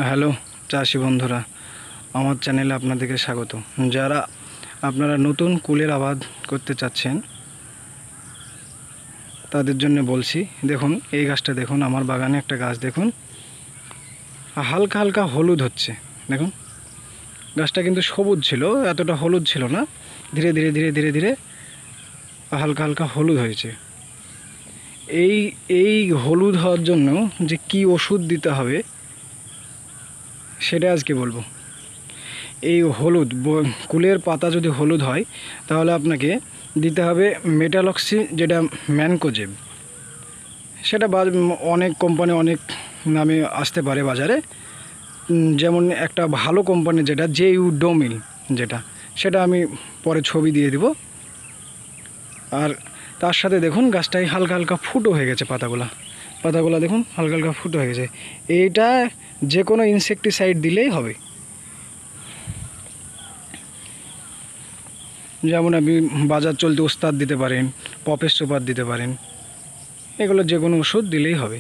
Hello চাষি বন্ধুরা, আমার চ্যানেলে আপনাদেরকে স্বাগত। যারা আপনারা নতুন কুলের আবাদ করতে চাচ্ছেন তাদের জন্য বলছি। দেখুন এই গাছটা দেখুন, আমার বাগানে একটা গাছ দেখুন, হালকা হালকা হলুদ হচ্ছে। দেখুন গাছটা কিন্তু সবুজ ছিল, এতটা হলুদ ছিল না, ধীরে ধীরে ধীরে ধীরে ধীরে হালকা হালকা হলুদ হয়েছে। এই এই হলুদ হওয়ার জন্য যে কি ওষুধ দিতে হবে সেটা আজকে বলবো। এই হলুদ কুলের পাতা যদি হলুদ হয় তাহলে আপনাকে দিতে হবে মেটালক্সি, যেটা ম্যানকোজেব। সেটা অনেক কোম্পানি অনেক নামে আসতে পারে বাজারে। যেমন একটা ভালো কোম্পানি যেটা জেইউডোমিল, সেটা আমি পরে ছবি দিয়ে দিব। আর তার সাথে দেখুন গাছটাই হালকা হালকা ফুটো হয়ে গেছে, পাতাগুলো দেখুন হালকা হালকা ফুটো হয়ে গেছে। এইটা যে কোনো ইনসেকটিসাইড দিলেই হবে। যেমন আপনি বাজার চলতে ওস্তাদ দিতে পারেন, পপের সুপার দিতে পারেন, এগুলো যে কোনো ওষুধ দিলেই হবে।